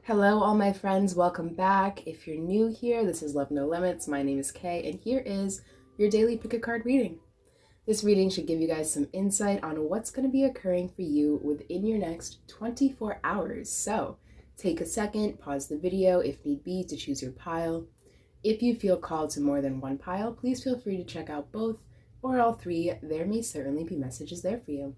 Hello, all my friends. Welcome back. If you're new here, this is Love No Limits. My name is Kay, and here is your daily pick a card reading. This reading should give you guys some insight on what's going to be occurring for you within your next 24 hours. So take a second, pause the video if need be to choose your pile. If you feel called to more than one pile, please feel free to check out both or all three. There may certainly be messages there for you.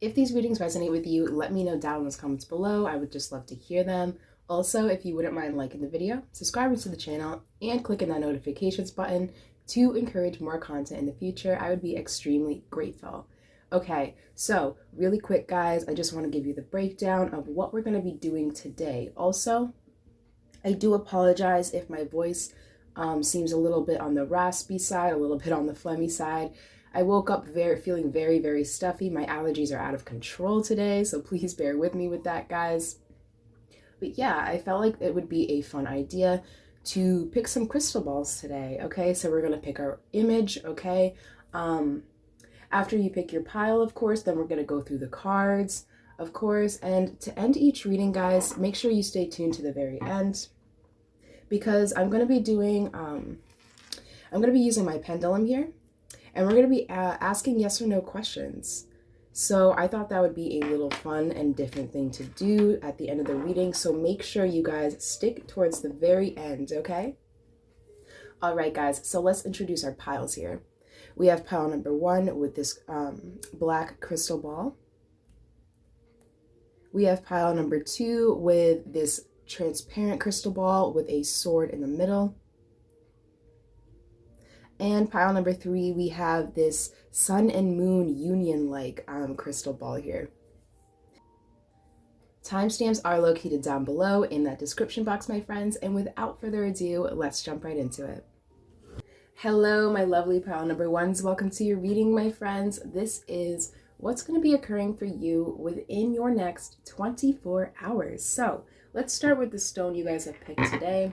If these readings resonate with you, let me know down in the comments below. I would just love to hear them. Also, if you wouldn't mind liking the video, subscribing to the channel, and clicking that notifications button to encourage more content in the future, I would be extremely grateful. Okay, so really quick, guys, I just want to give you the breakdown of what we're going to be doing today. Also, I do apologize if my voice seems a little bit on the raspy side, a little bit on the phlegmy side. I woke up feeling very stuffy. My allergies are out of control today, so please bear with me with that, guys. But yeah, I felt like it would be a fun idea to pick some crystal balls today, okay? So we're gonna pick our image, okay? After you pick your pile, of course, then we're gonna go through the cards, of course. And to end each reading, guys, make sure you stay tuned to the very end, because I'm gonna be doing, I'm gonna be using my pendulum here. And we're going to be asking yes or no questions. So I thought that would be a little fun and different thing to do at the end of the reading. So make sure you guys stick towards the very end, okay? All right, guys, so let's introduce our piles here. We have pile number 1 with this black crystal ball. We have pile number 2 with this transparent crystal ball with a sword in the middle. And pile number 3, we have this sun and moon union-like crystal ball here. Timestamps are located down below in that description box, my friends. And without further ado, let's jump right into it. Hello, my lovely pile number 1s. Welcome to your reading, my friends. This is what's going to be occurring for you within your next 24 hours. So let's start with the stone you guys have picked today.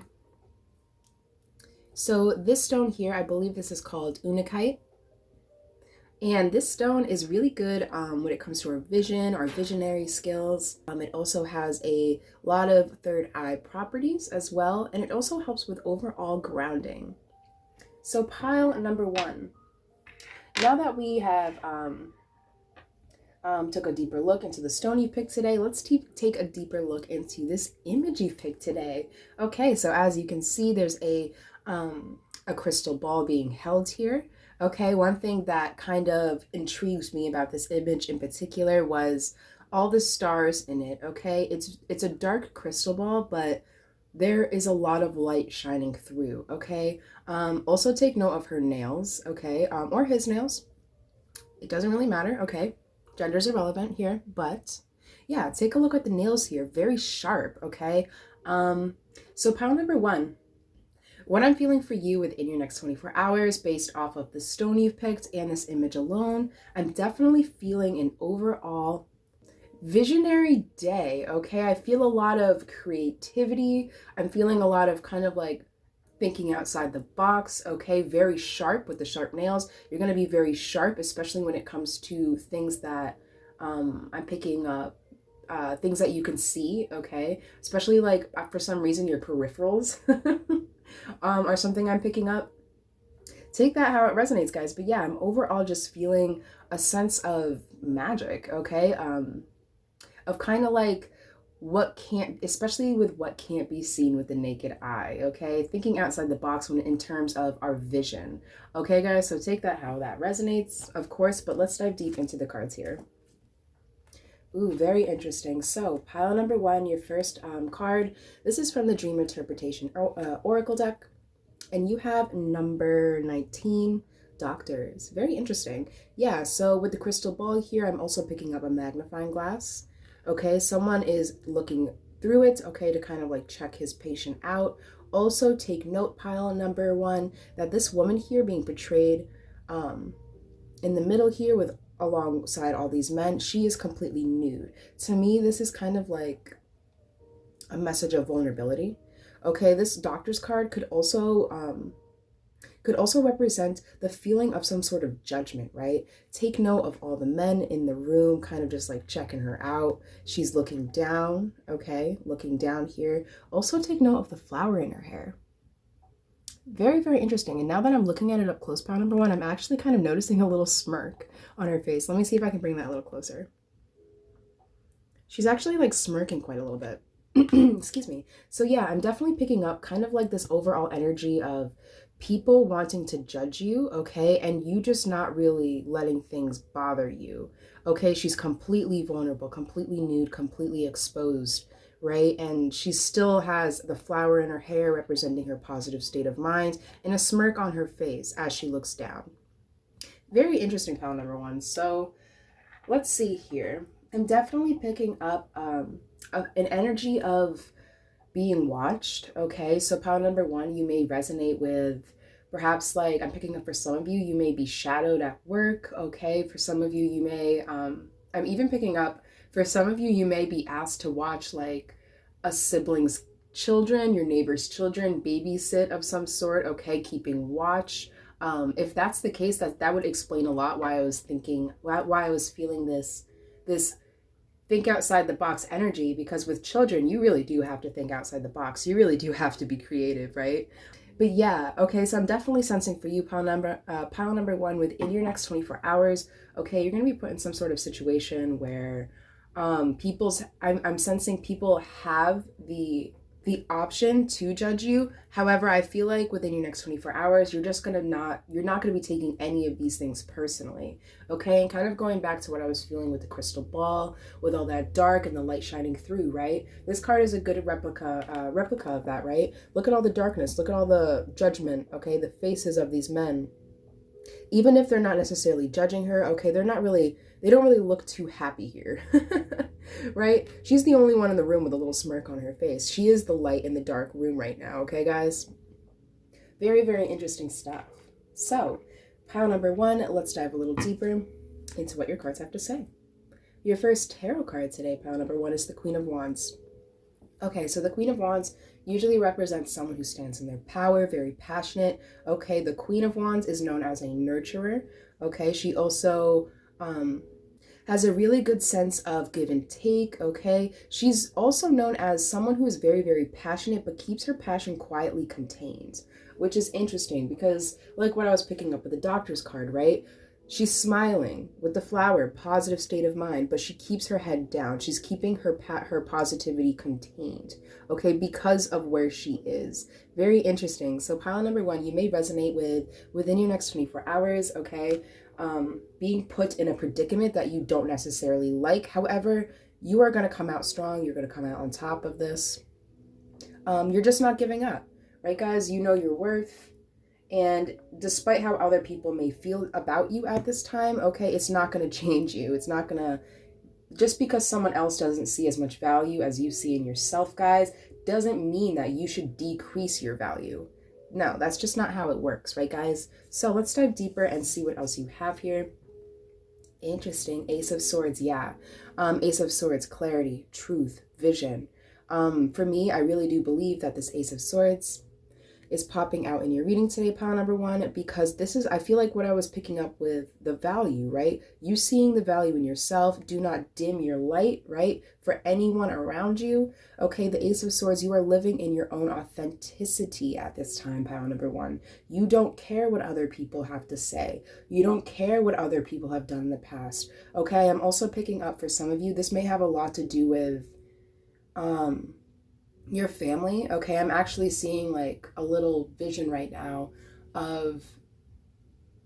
So this stone here, I believe this is called Unakite. And this stone is really good when it comes to our vision, our visionary skills. It also has a lot of third eye properties as well. And it also helps with overall grounding. So pile number 1. Now that we have took a deeper look into the stone you picked today, let's take a deeper look into this image you picked today. Okay, so as you can see, there's a crystal ball being held here. Okay, one thing that kind of intrigues me about this image in particular was all the stars in it. Okay, it's a dark crystal ball, but there is a lot of light shining through. Okay, also take note of her nails. Okay, or his nails. It doesn't really matter. Okay, gender's irrelevant here, but yeah, take a look at the nails here. Very sharp. Okay, so pile number 1. What I'm feeling for you within your next 24 hours based off of the stone you've picked and this image alone, I'm definitely feeling an overall visionary day, okay? I feel a lot of creativity. I'm feeling a lot of kind of like thinking outside the box, okay? Very sharp with the sharp nails. You're going to be very sharp, especially when it comes to things that I'm picking up. Things that you can see, okay? Especially like for some reason your peripherals are something I'm picking up. Take that how it resonates, guys. But yeah, I'm overall just feeling a sense of magic, okay? Of kind of like what can't, especially with what can't be seen with the naked eye, okay? Thinking outside the box when in terms of our vision. Okay, guys, so take that how that resonates, of course, but let's dive deep into the cards here. Ooh, very interesting. So pile number 1, your first card. This is from the Dream Interpretation Oracle deck. And you have number 19, Doctors. Very interesting. Yeah, so with the crystal ball here, I'm also picking up a magnifying glass. Okay, someone is looking through it, okay, to kind of like check his patient out. Also take note, pile number 1, that this woman here being portrayed in the middle here with alongside all these men, she is completely nude. To me, this is kind of like a message of vulnerability. Okay, this doctor's card could also Could also represent the feeling of some sort of judgment, right? Take note of all the men in the room, kind of just like checking her out. She's looking down, okay? Looking down here. Also take note of the flower in her hair. Very, very interesting. And now that I'm looking at it up close, pile number one, I'm actually kind of noticing a little smirk on her face. Let me see if I can bring that a little closer. She's actually like smirking quite a little bit. Excuse me. So yeah, I'm definitely picking up kind of like this overall energy of people wanting to judge you, okay? And you just not really letting things bother you, okay? She's completely vulnerable, completely nude, completely exposed, right? And she still has the flower in her hair representing her positive state of mind and a smirk on her face as she looks down. Very interesting, pile number one. So let's see here. I'm definitely picking up an energy of being watched, okay? So pile number one, you may resonate with perhaps like, I'm picking up for some of you, you may be shadowed at work, okay? For some of you, you may, I'm even picking up, for some of you, you may be asked to watch like a sibling's children, your neighbor's children, babysit of some sort, okay? Keeping watch. If that's the case, that would explain a lot why I was thinking, why I was feeling this think outside the box energy, because with children, you really do have to think outside the box. You really do have to be creative, right? But yeah, okay, so I'm definitely sensing for you, pile number one, within your next 24 hours, okay, you're gonna be put in some sort of situation where I'm sensing people have the option to judge you. However, I feel like within your next 24 hours, you're not gonna be taking any of these things personally, okay? And kind of going back to what I was feeling with the crystal ball, with all that dark and the light shining through, right? This card is a good replica of that, right? Look at all the darkness, look at all the judgment, okay? The faces of these men. Even if they're not necessarily judging her, okay, they don't really look too happy here, right? She's the only one in the room with a little smirk on her face. She is the light in the dark room right now, okay, guys? Very, very interesting stuff. So, pile number one, let's dive a little deeper into what your cards have to say. Your first tarot card today, pile number one, is the Queen of Wands. Okay, so the Queen of Wands usually represents someone who stands in their power, very passionate. Okay, the Queen of Wands is known as a nurturer. Okay, she also has a really good sense of give and take, okay? She's also known as someone who is very, very passionate, but keeps her passion quietly contained, which is interesting because, like what I was picking up with the Doctor's card, right? She's smiling with the flower, positive state of mind, but she keeps her head down. She's keeping her positivity contained, okay, because of where she is. Very interesting. So pile number one, you may resonate with within your next 24 hours, okay? Being put in a predicament that you don't necessarily like. However, you are going to come out strong. You're going to come out on top of this. You're just not giving up, right, guys? You know your worth. And despite how other people may feel about you at this time, okay, it's not going to change you. It's not going to, just because someone else doesn't see as much value as you see in yourself, guys, doesn't mean that you should decrease your value. No, that's just not how it works, right, guys? So let's dive deeper and see what else you have here. Interesting. Ace of Swords, yeah. Ace of Swords, clarity, truth, vision. For me, I really do believe that this Ace of Swords is popping out in your reading today, pile number one, because this is, I feel like what I was picking up with the value, right? You seeing the value in yourself. Do not dim your light, right? For anyone around you. Okay, the Ace of Swords, you are living in your own authenticity at this time, pile number one. You don't care what other people have to say. You don't care what other people have done in the past. Okay, I'm also picking up for some of you, this may have a lot to do with, your family, okay? I'm actually seeing like a little vision right now of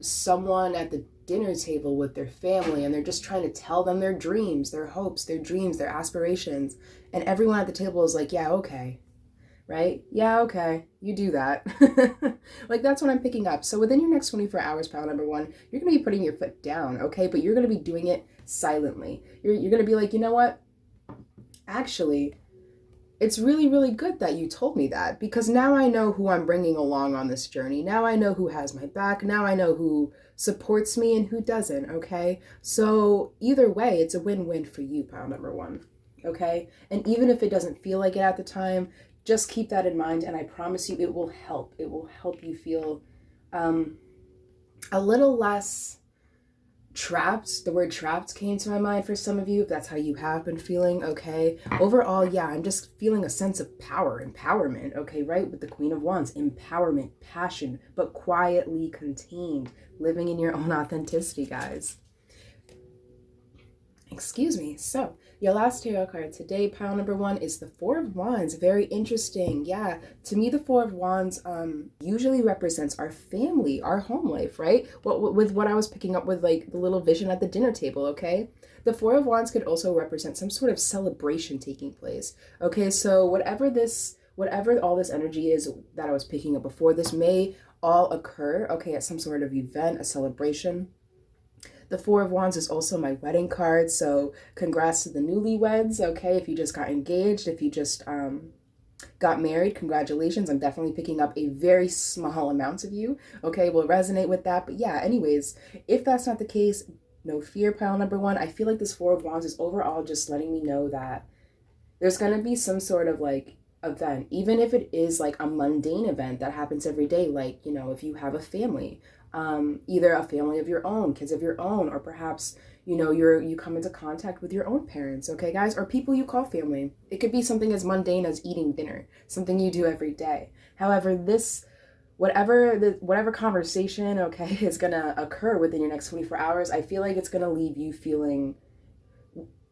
someone at the dinner table with their family, and they're just trying to tell them their dreams, their hopes, their dreams, their aspirations. And everyone at the table is like, yeah, okay, right? Yeah, okay, you do that. Like, that's what I'm picking up. So within your next 24 hours, pile number one, you're going to be putting your foot down, okay? But you're going to be doing it silently. You're going to be like, you know what? Actually, it's really, really good that you told me that, because now I know who I'm bringing along on this journey. Now I know who has my back. Now I know who supports me and who doesn't, okay? So either way, it's a win-win for you, pile number one, okay? And even if it doesn't feel like it at the time, just keep that in mind, and I promise you it will help. It will help you feel Um, a little less trapped. The word trapped came to my mind for some of you, if that's how you have been feeling. Okay, overall, yeah, I'm just feeling a sense of power, empowerment. Okay, right, with the Queen of Wands, empowerment, passion, but quietly contained, living in your own authenticity, guys. Excuse me. So your last tarot card today, pile number 1, is the Four of Wands. Very interesting. Yeah, to me, the Four of Wands usually represents our family, our home life, right? With what I was picking up with, like the little vision at the dinner table. Okay, the Four of Wands could also represent some sort of celebration taking place. Okay, so whatever all this energy is that I was picking up before, this may all occur, okay, at some sort of event, a celebration. The Four of Wands is also my wedding card, so congrats to the newlyweds, okay? If you just got engaged, if you just got married, congratulations. I'm definitely picking up a very small amount of you, okay? We'll resonate with that. But yeah, anyways, if that's not the case, no fear, pile number 1. I feel like this Four of Wands is overall just letting me know that there's going to be some sort of like event, even if it is like a mundane event that happens every day, like, you know, if you have a family, either a family of your own, kids of your own, or perhaps, you know, you come into contact with your own parents, okay, guys, or people you call family. It could be something as mundane as eating dinner, something you do every day. However, this whatever conversation, okay, is gonna occur within your next 24 hours, I feel like it's gonna leave you feeling,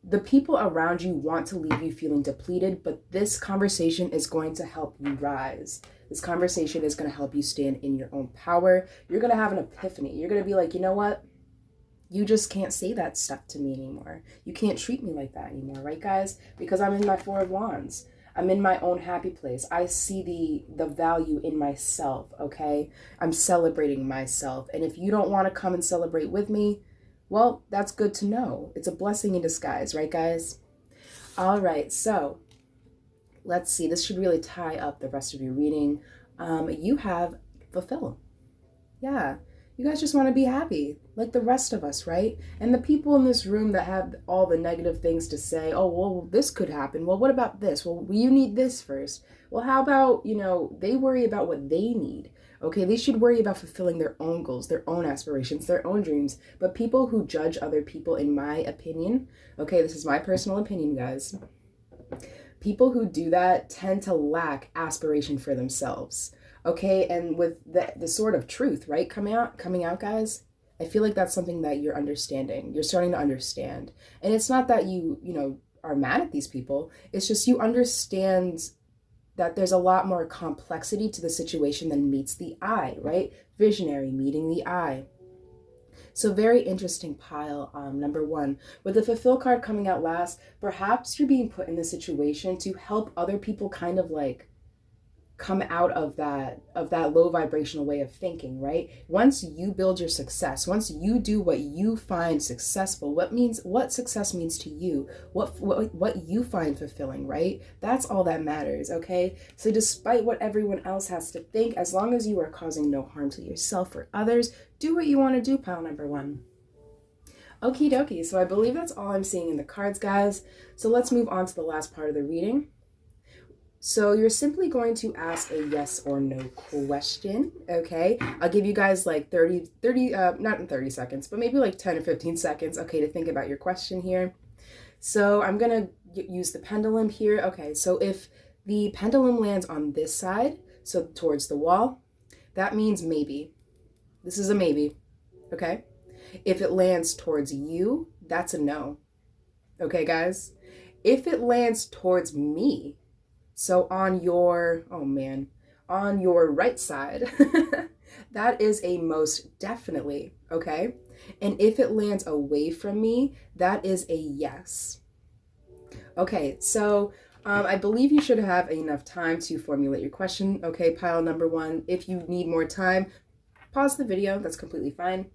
the people around you want to leave you feeling depleted, but this conversation is going to help you rise. This conversation is going to help you stand in your own power. You're going to have an epiphany. You're going to be like, you know what? You just can't say that stuff to me anymore. You can't treat me like that anymore, right, guys? Because I'm in my Four of Wands. I'm in my own happy place. I see the value in myself, okay? I'm celebrating myself. And if you don't want to come and celebrate with me, well, that's good to know. It's a blessing in disguise, right, guys? All right, so let's see. This should really tie up the rest of your reading. You have fulfill. Yeah, you guys just want to be happy, like the rest of us, right? And the people in this room that have all the negative things to say, oh, well, this could happen. Well, what about this? Well, you need this first. Well, how about, you know, they worry about what they need. Okay, they should worry about fulfilling their own goals, their own aspirations, their own dreams. But people who judge other people, in my opinion, okay, this is my personal opinion, guys. People who do that tend to lack aspiration for themselves. Okay, and with the sort of truth, right, coming out, guys, I feel like that's something that you're understanding. You're starting to understand. And it's not that you know, are mad at these people. It's just you understand that there's a lot more complexity to the situation than meets the eye, right? Visionary meeting the eye. So very interesting pile, number 1. With the fulfill card coming out last, perhaps you're being put in this situation to help other people kind of like come out of that low vibrational way of thinking, right? Once you build your success, once you do what you find successful, what success means to you, what you find fulfilling, right? That's all that matters, okay? So despite what everyone else has to think, as long as you are causing no harm to yourself or others, do what you want to do, pile number 1. Okie dokie, so I believe that's all I'm seeing in the cards, guys. So let's move on to the last part of the reading. So you're simply going to ask a yes or no question, okay? I'll give you guys like 30, not in 30 seconds, but maybe like 10 or 15 seconds, okay, to think about your question here. So I'm going to use the pendulum here. Okay, so if the pendulum lands on this side, so towards the wall, that means maybe. This is a maybe, okay? If it lands towards you, that's a no, okay, guys? If it lands towards me, so on your, oh man, on your right side, that is a most definitely, okay? And if it lands away from me, that is a yes. Okay, so I believe you should have enough time to formulate your question, okay, pile number 1. If you need more time, pause the video, that's completely fine.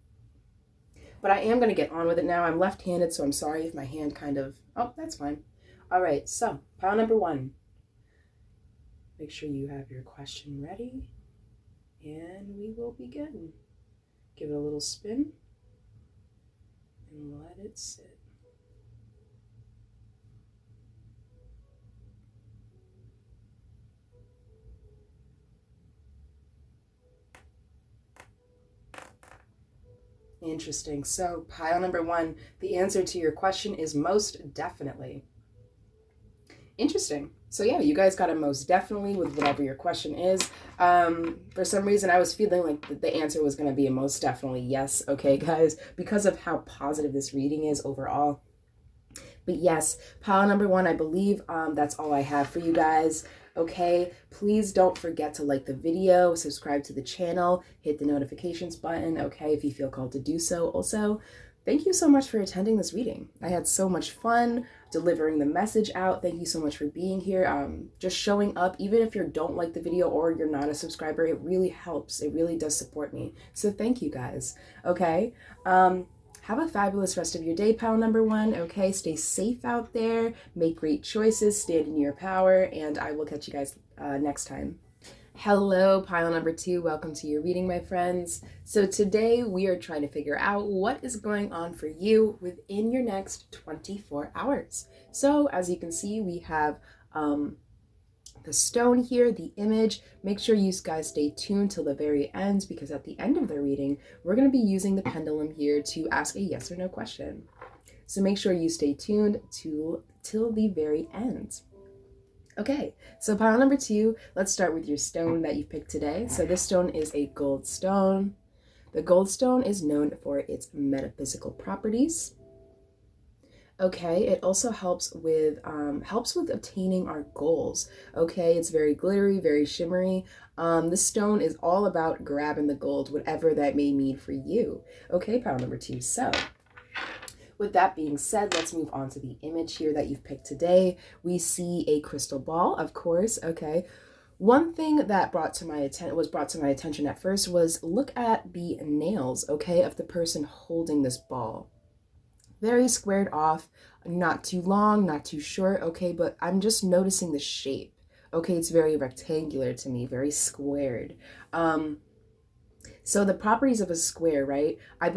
But I am going to get on with it now. I'm left-handed, so I'm sorry if my hand kind of, oh, that's fine. All right, so pile number 1. Make sure you have your question ready, and we will begin. Give it a little spin, and let it sit. Interesting. So, pile number one, the answer to your question is most definitely. Interesting. So yeah, you guys got a most definitely with whatever your question is. For some reason, I was feeling like the answer was going to be a most definitely yes. Okay, guys, because of how positive this reading is overall. But yes, pile number one, I believe that's all I have for you guys. Okay, please don't forget to like the video, subscribe to the channel, hit the notifications button, okay, if you feel called to do so. Also, thank you so much for attending this reading. I had so much fun delivering the message out. Thank you so much for being here. Just showing up, even if you don't like the video or you're not a subscriber, it really helps. It really does support me. So thank you guys, okay? Have a fabulous rest of your day, pile number one, okay? Stay safe out there, make great choices, stand in your power, and I will catch you guys next time. Hello, pile number two. Welcome to your reading, my friends. So today we are trying to figure out what is going on for you within your next 24 hours. So as you can see, we have the stone here, the image. Make sure you guys stay tuned till the very end, because at the end of the reading, we're going to be using the pendulum here to ask a yes or no question. So make sure you stay tuned till the very end. Okay, so pile number two, let's start with your stone that you picked today. So this stone is a gold stone. The gold stone is known for its metaphysical properties. Okay, it also helps with obtaining our goals. Okay, it's very glittery, very shimmery. This stone is all about grabbing the gold, whatever that may mean for you. Okay, pile number two. So with that being said, let's move on to the image here that you've picked today. We see a crystal ball, of course. Okay. One thing that was brought to my attention at first was look at the nails, okay, of the person holding this ball. Very squared off, not too long, not too short, okay, but I'm just noticing the shape. Okay, it's very rectangular to me, very squared. So the properties of a square, right? I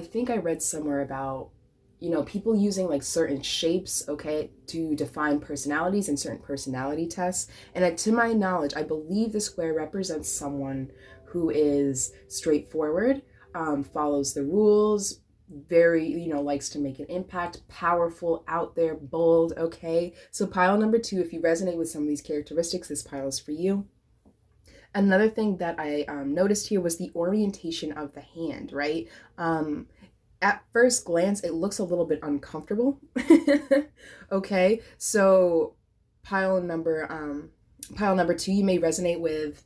think I read somewhere about, people using like certain shapes, okay, to define personalities and certain personality tests. And to my knowledge, I believe the square represents someone who is straightforward, follows the rules, very, likes to make an impact, powerful, out there, bold, okay? So pile number two, if you resonate with some of these characteristics, this pile is for you. Another thing that I noticed here was the orientation of the hand, right? At first glance, it looks a little bit uncomfortable. Okay, so pile number two, you may resonate with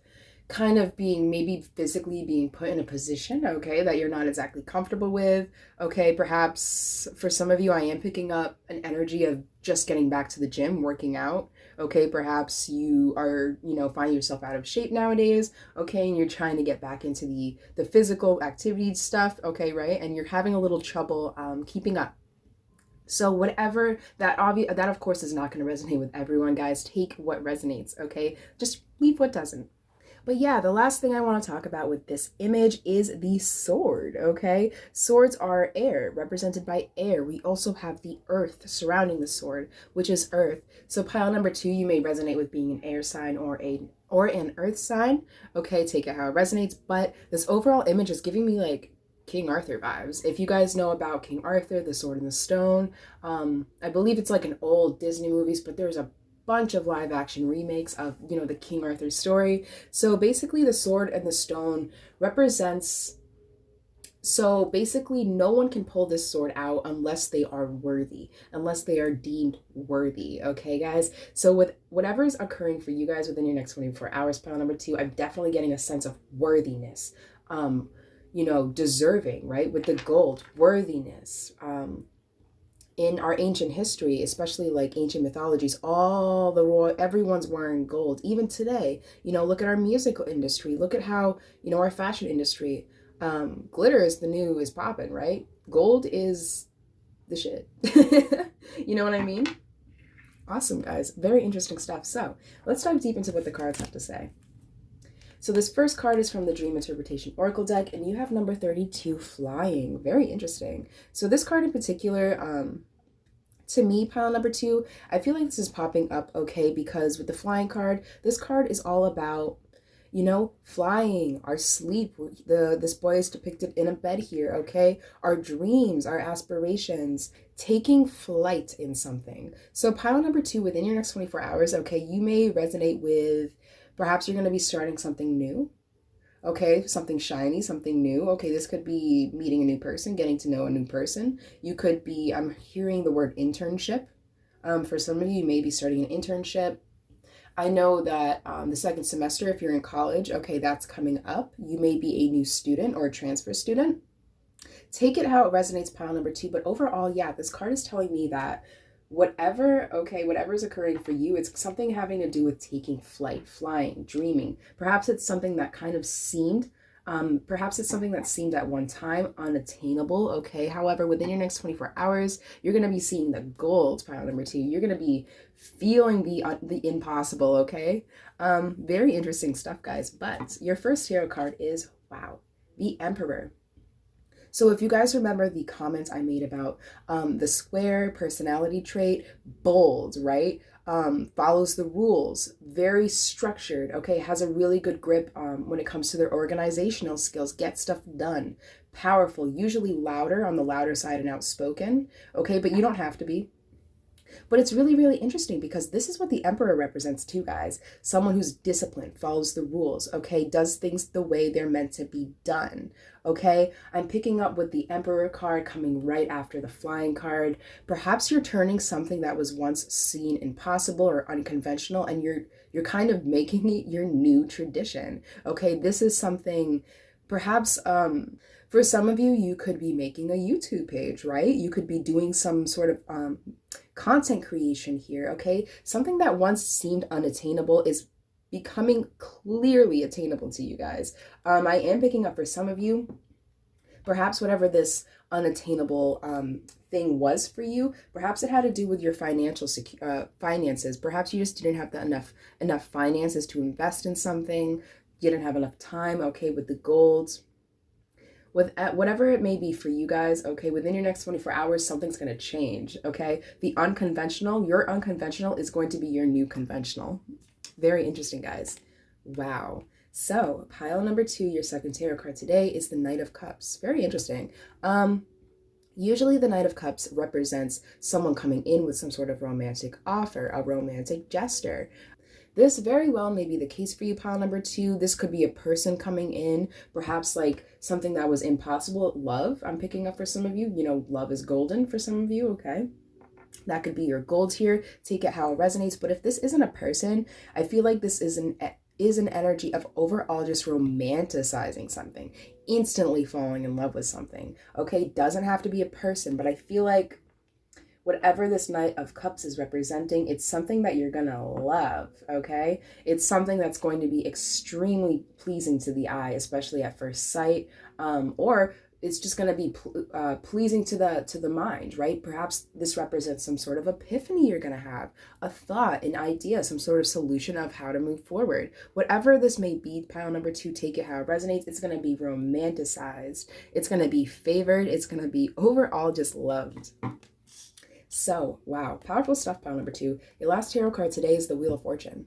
kind of being maybe physically being put in a position, okay, that you're not exactly comfortable with. Okay, perhaps for some of you, I am picking up an energy of just getting back to the gym, working out. Okay, perhaps you are, finding yourself out of shape nowadays, okay, and you're trying to get back into the physical activity stuff, okay, right, and you're having a little trouble keeping up. So whatever that of course is not going to resonate with everyone, guys. Take what resonates, okay? Just leave what doesn't. But yeah, the last thing I want to talk about with this image is the sword, okay? Swords are air, represented by air. We also have the earth surrounding the sword, which is earth. So pile number two, you may resonate with being an air sign or an earth sign. Okay, take it how it resonates. But this overall image is giving me like King Arthur vibes. If you guys know about King Arthur, the Sword and the Stone, I believe it's like an old Disney movies, but there's a bunch of live action remakes of, the King Arthur story. So basically the sword and the stone represents, so basically no one can pull this sword out unless they are worthy, unless they are deemed worthy. Okay, guys? So with whatever is occurring for you guys within your next 24 hours, pile number two, I'm definitely getting a sense of worthiness, deserving, right? With the gold, worthiness, in our ancient history, especially like ancient mythologies, everyone's wearing gold. Even today, look at our musical industry. Look at how, our fashion industry, glitter is the new is popping, right? Gold is the shit. You know what I mean? Awesome, guys. Very interesting stuff. So let's dive deep into what the cards have to say. So this first card is from the Dream Interpretation Oracle deck, and you have number 32, Flying. Very interesting. So this card in particular, to me, pile number two, I feel like this is popping up, okay, because with the Flying card, this card is all about, you know, flying, our sleep. This boy is depicted in a bed here, okay? Our dreams, our aspirations, taking flight in something. So pile number 2, within your next 24 hours, okay, you may resonate with perhaps you're going to be starting something new. Okay, something shiny, something new. Okay, this could be meeting a new person, getting to know a new person. You could be, I'm hearing the word internship. For some of you, you may be starting an internship. I know that the second semester, if you're in college, okay, that's coming up. You may be a new student or a transfer student. Take it how it resonates, pile number 2. But overall, yeah, this card is telling me that whatever is occurring for you, it's something having to do with taking flight, flying, dreaming. Perhaps it's something that kind of seemed perhaps it's something that seemed at one time unattainable, okay? However, within your next 24 hours, you're going to be seeing the gold, pile number 2. You're going to be feeling the impossible, okay? Very interesting stuff, guys. But your first tarot card is, wow, the Emperor. So if you guys remember the comments I made about the square personality trait, bold, right? Follows the rules, very structured, okay, has a really good grip when it comes to their organizational skills, get stuff done, powerful, usually louder, on the louder side and outspoken, okay, but you don't have to be. But it's really, really interesting because this is what the Emperor represents too, guys. Someone who's disciplined, follows the rules, okay, does things the way they're meant to be done, okay? I'm picking up with the Emperor card coming right after the Flying card. Perhaps you're turning something that was once seen impossible or unconventional, and you're kind of making it your new tradition, okay? This is something perhaps for some of you, you could be making a YouTube page, right? You could be doing some sort of content creation here, okay? Something that once seemed unattainable is becoming clearly attainable to you guys. I am picking up for some of you, perhaps whatever this unattainable thing was for you, perhaps it had to do with your finances. Perhaps you just didn't have enough finances to invest in something. You didn't have enough time, okay, with the golds. With whatever it may be for you guys, okay, within your next 24 hours, something's going to change, okay? The unconventional, your unconventional is going to be your new conventional. Very interesting, guys. Wow. So pile number 2, your second tarot card today is the Knight of Cups. Very interesting. Usually the Knight of Cups represents someone coming in with some sort of romantic offer, a romantic gesture. This very well may be the case for you, pile number 2. This could be a person coming in, perhaps like something that was impossible. Love, I'm picking up for some of you. You know, love is golden for some of you, okay? That could be your gold here. Take it how it resonates. But if this isn't a person, I feel like this is an energy of overall just romanticizing something, instantly falling in love with something, okay? Doesn't have to be a person, but I feel like whatever this Knight of Cups is representing, it's something that you're gonna love, okay? It's something that's going to be extremely pleasing to the eye, especially at first sight, or it's just gonna be pleasing to the mind, right? Perhaps this represents some sort of epiphany you're gonna have, a thought, an idea, some sort of solution of how to move forward. Whatever this may be, pile number 2, take it how it resonates. It's gonna be romanticized. It's gonna be favored. It's gonna be overall just loved. So, wow, powerful stuff, pile number 2. Your last tarot card today is the Wheel of Fortune.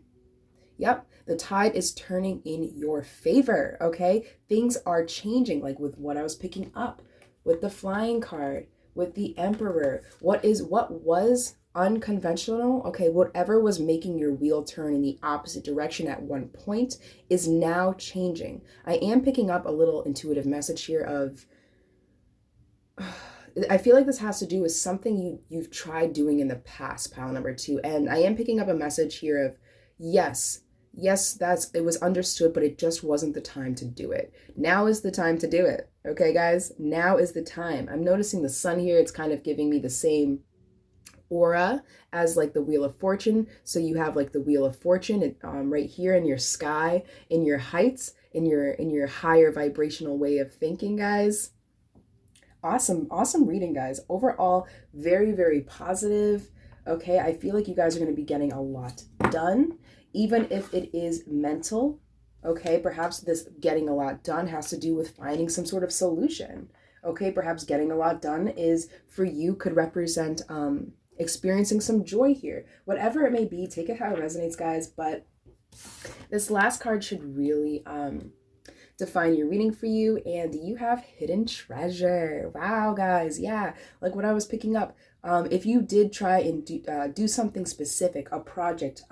Yep, the tide is turning in your favor, okay? Things are changing, like with what I was picking up, with the Flying card, with the Emperor. What was unconventional, okay, whatever was making your wheel turn in the opposite direction at one point is now changing. I am picking up a little intuitive message here of... I feel like this has to do with something you've tried doing in the past, pile number 2. And I am picking up a message here of, yes, it was understood, but it just wasn't the time to do it. Now is the time to do it. Okay, guys? Now is the time. I'm noticing the sun here. It's kind of giving me the same aura as like the Wheel of Fortune. So you have like the Wheel of Fortune right here in your sky, in your heights, in your higher vibrational way of thinking, guys. Awesome reading, guys. Overall, very, very positive. Okay, I feel like you guys are going to be getting a lot done, even if it is mental. Okay, perhaps this getting a lot done has to do with finding some sort of solution. Okay, perhaps getting a lot done is, for you, could represent experiencing some joy here. Whatever it may be, take it how it resonates, guys. But This last card should really define your reading for you, and you have hidden treasure. Wow, guys, yeah, like what I was picking up. If you did try and do something specific, a project,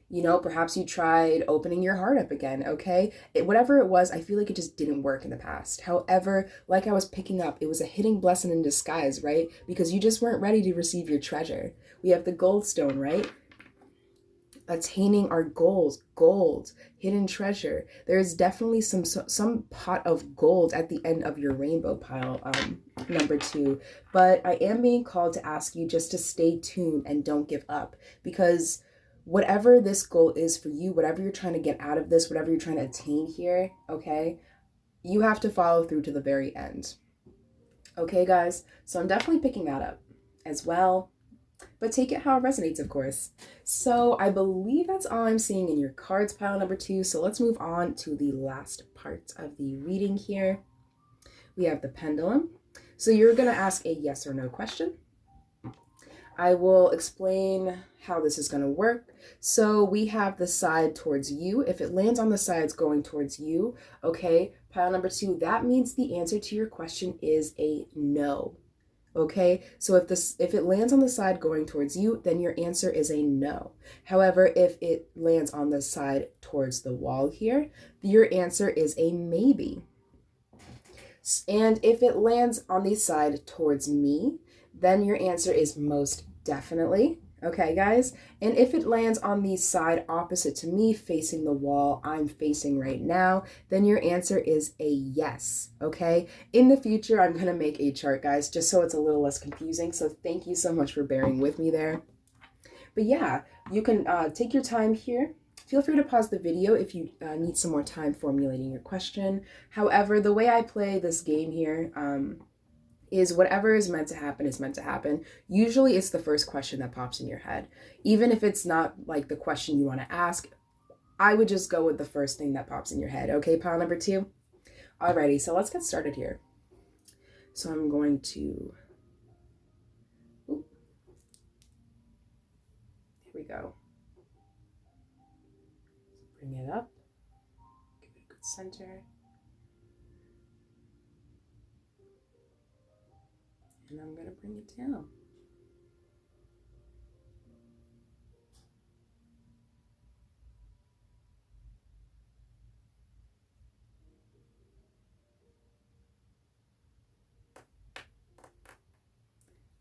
you know, perhaps you tried opening your heart up again, okay? Whatever it was, I feel like it just didn't work in the past. However, like I was picking up, it was a hidden blessing in disguise, right? Because you just weren't ready to receive your treasure. We have the gold stone, right? Attaining our goals, gold, hidden treasure. There's definitely some pot of gold at the end of your rainbow pile, number 2. But I am being called to ask you just to stay tuned and don't give up, because whatever this goal is for you, whatever you're trying to get out of this, whatever you're trying to attain here, okay, you have to follow through to the very end. Okay, guys, so I'm definitely picking that up as well, but take it how it resonates, of course. So I believe that's all I'm seeing in your cards pile number 2. So let's move on to the last part of the reading here. We have the pendulum. So you're going to ask a yes or no question. I will explain how this is going to work. So we have the side towards you. If it lands on the sides going towards you, okay, pile number 2, that means the answer to your question is a no. Okay, so if it lands on the side going towards you, then your answer is a no. However, if it lands on the side towards the wall here, your answer is a maybe. And if it lands on the side towards me, then your answer is most definitely. Okay, guys? And if it lands on the side opposite to me, facing the wall I'm facing right now, then your answer is a yes, okay? In the future, I'm going to make a chart, guys, just so it's a little less confusing. So thank you so much for bearing with me there. But yeah, you can take your time here. Feel free to pause the video if you need some more time formulating your question. However, the way I play this game here, is whatever is meant to happen is meant to happen. Usually it's the first question that pops in your head. Even if it's not like the question you want to ask, I would just go with the first thing that pops in your head. Okay, pile number 2? Alrighty, so let's get started here. So I'm going to, here we go. Bring it up, give it a good center. And I'm going to bring it down.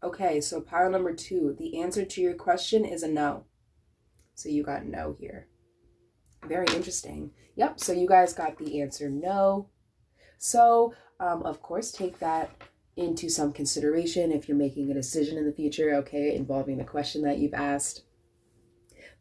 Okay, so pile number 2, the answer to your question is a no. So you got no here. Very interesting. Yep, so you guys got the answer no. So, of course, take that into some consideration if you're making a decision in the future, okay, involving the question that you've asked.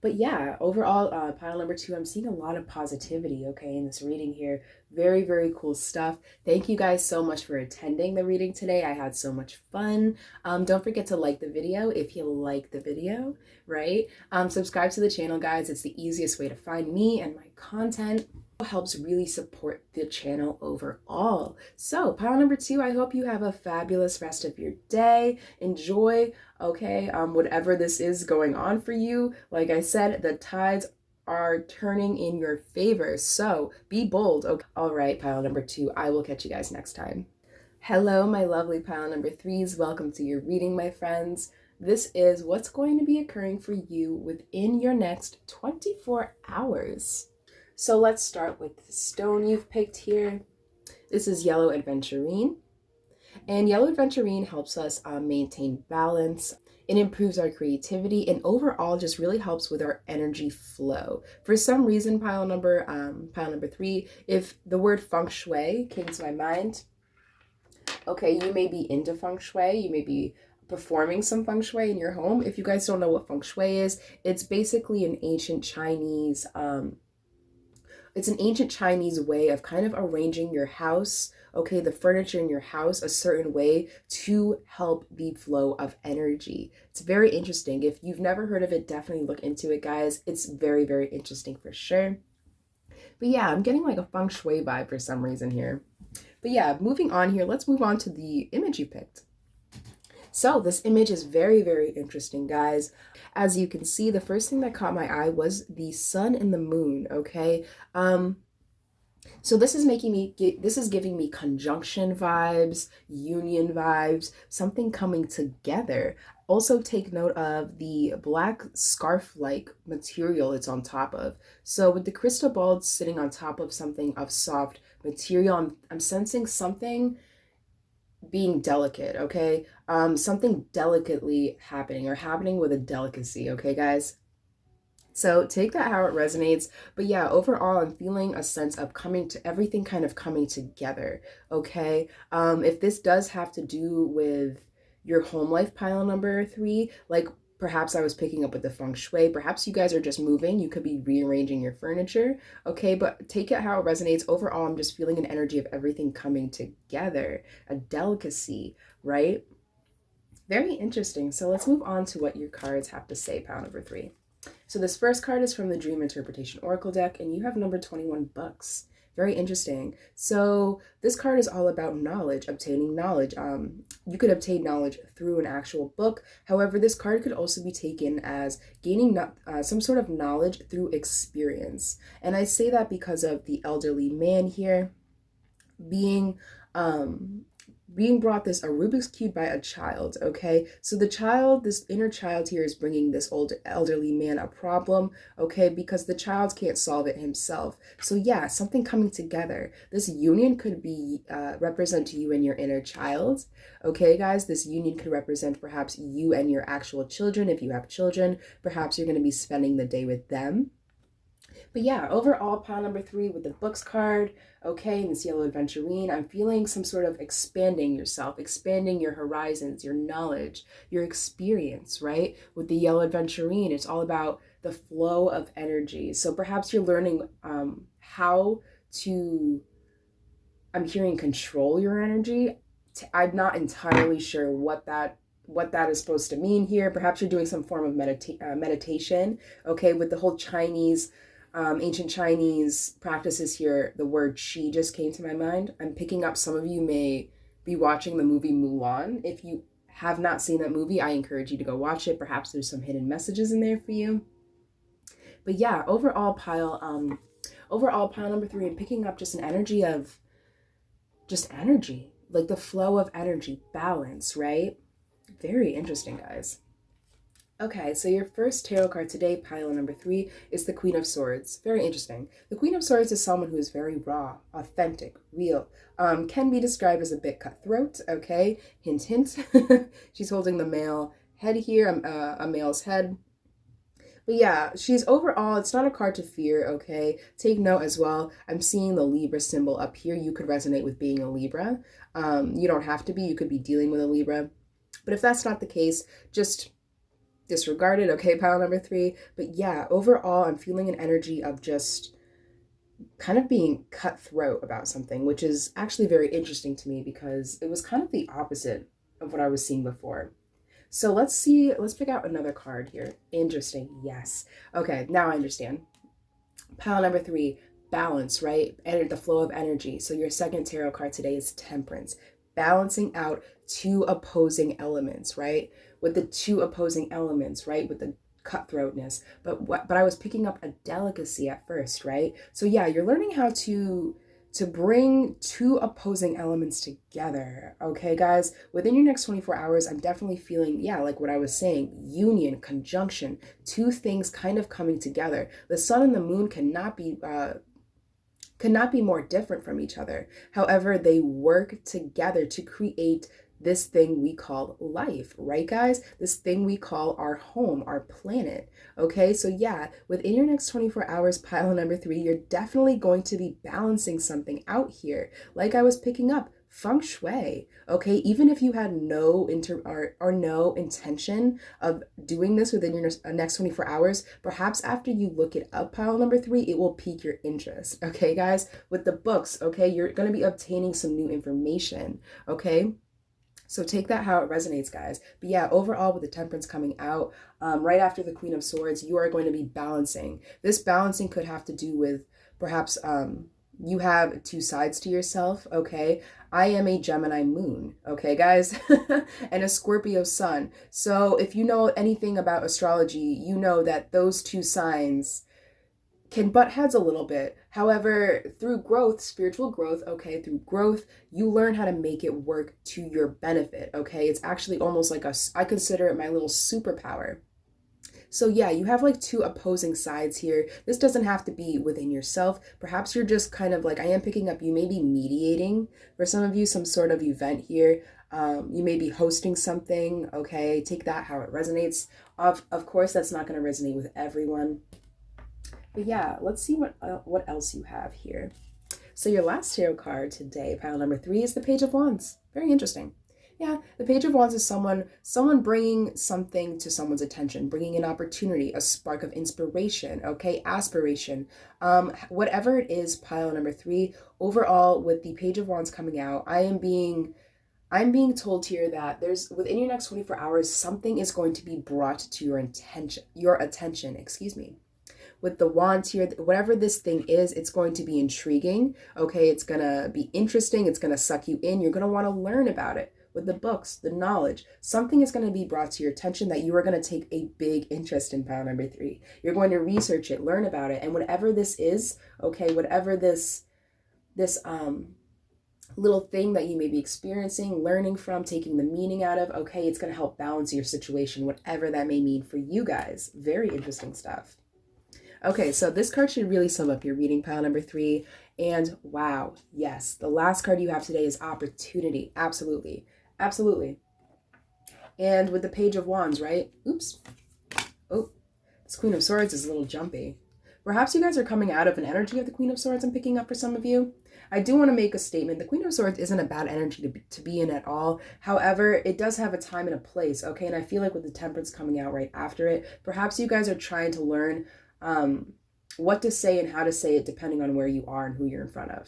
But yeah, overall, pile number 2, I'm seeing a lot of positivity, okay, in this reading here. Very, very cool stuff. Thank you guys so much for attending the reading today. I had so much fun. Don't forget to like the video if you like the video, right? Subscribe to the channel, guys. It's the easiest way to find me and my content. Helps really support the channel overall. So pile number 2, I hope you have a fabulous rest of your day. Enjoy, okay, whatever this is going on for you. Like I said, the tides are turning in your favor, so be bold. Okay, all right, pile number 2, I will catch you guys next time. Hello, my lovely pile number 3s. Welcome to your reading, my friends. This is what's going to be occurring for you within your next 24 hours. So let's start with the stone you've picked here. This is yellow aventurine. And yellow aventurine helps us maintain balance. It improves our creativity and overall just really helps with our energy flow. For some reason, pile number 3, if the word feng shui came to my mind, okay, you may be into feng shui. You may be performing some feng shui in your home. If you guys don't know what feng shui is, it's basically an ancient Chinese it's an ancient Chinese way of kind of arranging your house, okay, the furniture in your house a certain way to help the flow of energy. It's very interesting. If you've never heard of it, definitely look into it, guys. It's very, very interesting for sure. But yeah, I'm getting like a feng shui vibe for some reason here. But yeah, moving on here, let's move on to the image you picked. So this image is very, very interesting, guys. As you can see, the first thing that caught my eye was the sun and the moon, okay? So this is giving me conjunction vibes, union vibes, something coming together. Also take note of the black scarf-like material it's on top of. So with the crystal ball sitting on top of something of soft material, I'm sensing something being delicate, okay? Something delicately happening or happening with a delicacy, okay, guys? So take that how it resonates. But yeah, overall, I'm feeling a sense of coming to everything kind of coming together. Okay. If this does have to do with your home life pile number 3, like perhaps I was picking up with the feng shui, perhaps you guys are just moving, you could be rearranging your furniture. Okay. But take it how it resonates. Overall, I'm just feeling an energy of everything coming together, a delicacy, right? Very interesting. So let's move on to what your cards have to say, pile number 3. So this first card is from the Dream Interpretation Oracle deck, and you have number 21 bucks. Very interesting. So this card is all about knowledge, obtaining knowledge. You could obtain knowledge through an actual book. However, this card could also be taken as gaining some sort of knowledge through experience. And I say that because of the elderly man here being um being brought this a Rubik's Cube by a child, okay? So the child, this inner child here is bringing this old elderly man a problem, okay? Because the child can't solve it himself. So yeah, something coming together. This union could be represent you and your inner child, okay, guys? This union could represent perhaps you and your actual children. If you have children, perhaps you're going to be spending the day with them. But yeah, overall, pile number 3 with the books card, okay, and this yellow adventurine, I'm feeling some sort of expanding yourself, expanding your horizons, your knowledge, your experience, right? With the yellow adventurine, it's all about the flow of energy. So perhaps you're learning how to, I'm hearing control your energy. I'm not entirely sure what that is supposed to mean here. Perhaps you're doing some form of meditation, okay, with the whole Chinese ancient Chinese practices here. The word qi just came to my mind. I'm picking up some of you may be watching the movie Mulan. If you have not seen that movie, I encourage you to go watch it. Perhaps there's some hidden messages in there for you. But yeah, overall pile number 3, I'm picking up just an energy of just energy, like the flow of energy, balance, right? Very interesting, guys. Okay, so your first tarot card today, pile number 3, is the Queen of Swords. Very interesting. The Queen of Swords is someone who is very raw, authentic, real, can be described as a bit cutthroat, okay? Hint, hint. She's holding the male head here, a male's head. But yeah, she's overall, it's not a card to fear, okay? Take note as well. I'm seeing the Libra symbol up here. You could resonate with being a Libra. You don't have to be. You could be dealing with a Libra. But if that's not the case, just disregard it, okay, pile number 3. But yeah, overall, I'm feeling an energy of just kind of being cutthroat about something, which is actually very interesting to me because it was kind of the opposite of what I was seeing before. So let's pick out another card here. Interesting, yes. Okay, now I understand. Pile number 3, balance, right? And the flow of energy. So your second tarot card today is Temperance, balancing out two opposing elements, right? With the two opposing elements, right? With the cutthroatness. But I was picking up a delicacy at first, right? So yeah, you're learning how to bring two opposing elements together, okay, guys? Within your next 24 hours, I'm definitely feeling, yeah, like what I was saying, union, conjunction, two things kind of coming together. The sun and the moon cannot be more different from each other. However, they work together to create this thing we call life, right, guys? This thing we call our home, our planet. Okay, so yeah, within your next 24 hours, pile number 3, you're definitely going to be balancing something out here. Like I was picking up, feng shui. Okay, even if you had no no intention of doing this within your next 24 hours, perhaps after you look it up, pile number 3, it will pique your interest. Okay, guys, with the books, okay, you're going to be obtaining some new information. Okay, so take that how it resonates, guys. But yeah, overall, with the Temperance coming out right after the Queen of Swords, you are going to be balancing. This balancing could have to do with perhaps You have two sides to yourself, okay? I am a Gemini moon, okay, guys? And a Scorpio sun. So if you know anything about astrology, you know that those two signs can butt heads a little bit. However, through growth, spiritual growth, okay, through growth, you learn how to make it work to your benefit, okay? It's actually almost like I consider it my little superpower. So yeah, you have like two opposing sides here. This doesn't have to be within yourself. Perhaps you're just kind of like, I am picking up, you may be mediating for some of you, some sort of event here. You may be hosting something, okay? Take that how it resonates. Of course, that's not going to resonate with everyone. But yeah, let's see what else you have here. So your last tarot card today, pile number 3, is the Page of Wands. Very interesting. Yeah, the Page of Wands is someone bringing something to someone's attention, bringing an opportunity, a spark of inspiration, okay, aspiration. Whatever it is, pile number 3, overall with the Page of Wands coming out, I'm being told here that there's within your next 24 hours something is going to be brought to your attention, excuse me. With the wands here, whatever this thing is, it's going to be intriguing, okay? It's gonna be interesting, it's gonna suck you in, you're gonna wanna learn about it with the books, the knowledge. Something is gonna be brought to your attention that you are gonna take a big interest in, pile number 3. You're going to research it, learn about it, and whatever this is, okay, whatever this little thing that you may be experiencing, learning from, taking the meaning out of, okay, it's gonna help balance your situation, whatever that may mean for you guys. Very interesting stuff. Okay, so this card should really sum up your reading, pile number 3. And wow, yes, the last card you have today is opportunity. Absolutely. Absolutely. And with the Page of Wands, right? Oops. Oh, this Queen of Swords is a little jumpy. Perhaps you guys are coming out of an energy of the Queen of Swords I'm picking up for some of you. I do want to make a statement. The Queen of Swords isn't a bad energy to be in at all. However, it does have a time and a place, okay? And I feel like with the Temperance coming out right after it, perhaps you guys are trying to learn what to say and how to say it depending on where you are and who you're in front of.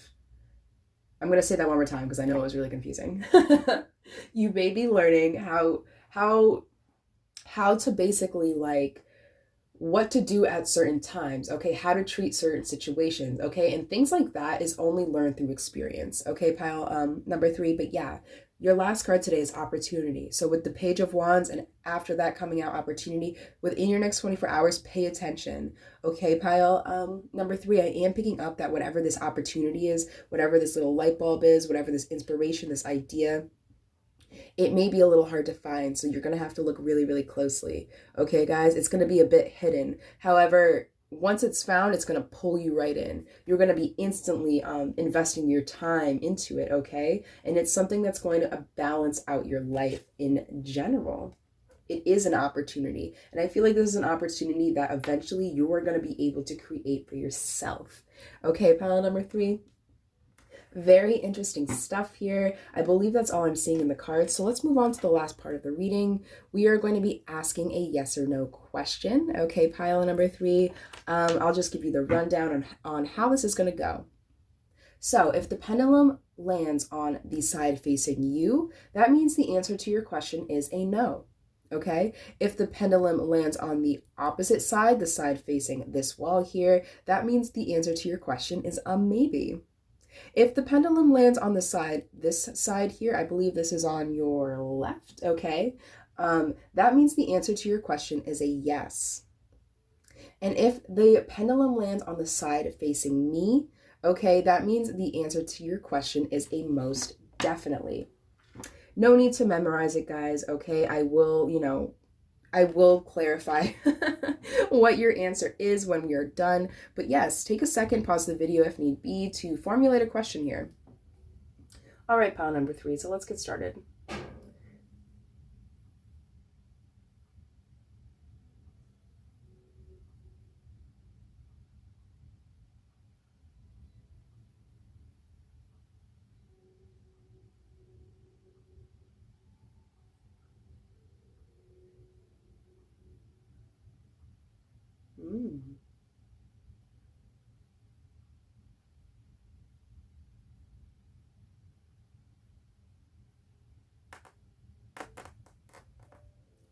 I'm going to say that one more time because I know it was really confusing. You may be learning how to basically like what to do at certain times, okay, how to treat certain situations, okay, and things like that is only learned through experience, okay, pile number 3. But yeah, your last card today is opportunity. So with the Page of Wands and after that coming out opportunity, within your next 24 hours, pay attention, okay, pile number 3. I am picking up that whatever this opportunity is, whatever this little light bulb is, whatever this inspiration, this idea, it may be a little hard to find, so you're going to have to look really, really closely. Okay, guys, it's going to be a bit hidden. However, once it's found, it's going to pull you right in. You're going to be instantly investing your time into it, okay? And it's something that's going to balance out your life in general. It is an opportunity. And I feel like this is an opportunity that eventually you are going to be able to create for yourself. Okay, pile number 3. Very interesting stuff here. I believe that's all I'm seeing in the cards. So let's move on to the last part of the reading. We are going to be asking a yes or no question. Okay, pile number 3. I'll just give you the rundown on how this is going to go. So if the pendulum lands on the side facing you, that means the answer to your question is a no. Okay, if the pendulum lands on the opposite side, the side facing this wall here, that means the answer to your question is a maybe. If the pendulum lands on the side, this side here, I believe this is on your left, okay? That means the answer to your question is a yes. And if the pendulum lands on the side facing me, okay, that means the answer to your question is a most definitely. No need to memorize it, guys, okay? I will clarify what your answer is when we are done. But yes, take a second, pause the video if need be to formulate a question here. All right, pile number 3, so let's get started.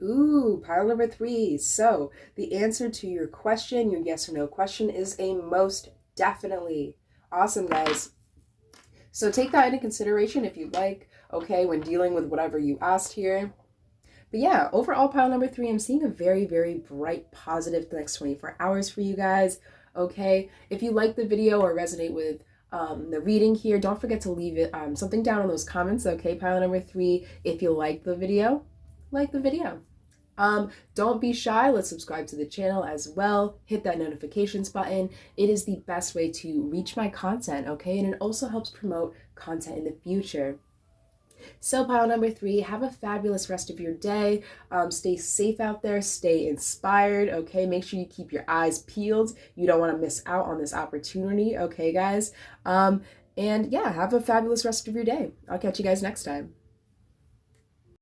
Ooh, pile number 3. So the answer to your question, your yes or no question, is a most definitely. Awesome, guys. So take that into consideration if you'd like, okay, when dealing with whatever you asked here. But yeah, overall pile number 3, I'm seeing a very, very bright, positive next 24 hours for you guys. Okay, if you like the video or resonate with the reading here, don't forget to leave it something down in those comments. Okay, pile number 3, if you like the video, like the video. Don't be shy. Let's subscribe to the channel as well. Hit that notifications button. It is the best way to reach my content, okay? And it also helps promote content in the future. So pile number 3, have a fabulous rest of your day. Stay safe out there. Stay inspired, okay? Make sure you keep your eyes peeled. You don't want to miss out on this opportunity, okay, guys? And yeah, have a fabulous rest of your day. I'll catch you guys next time.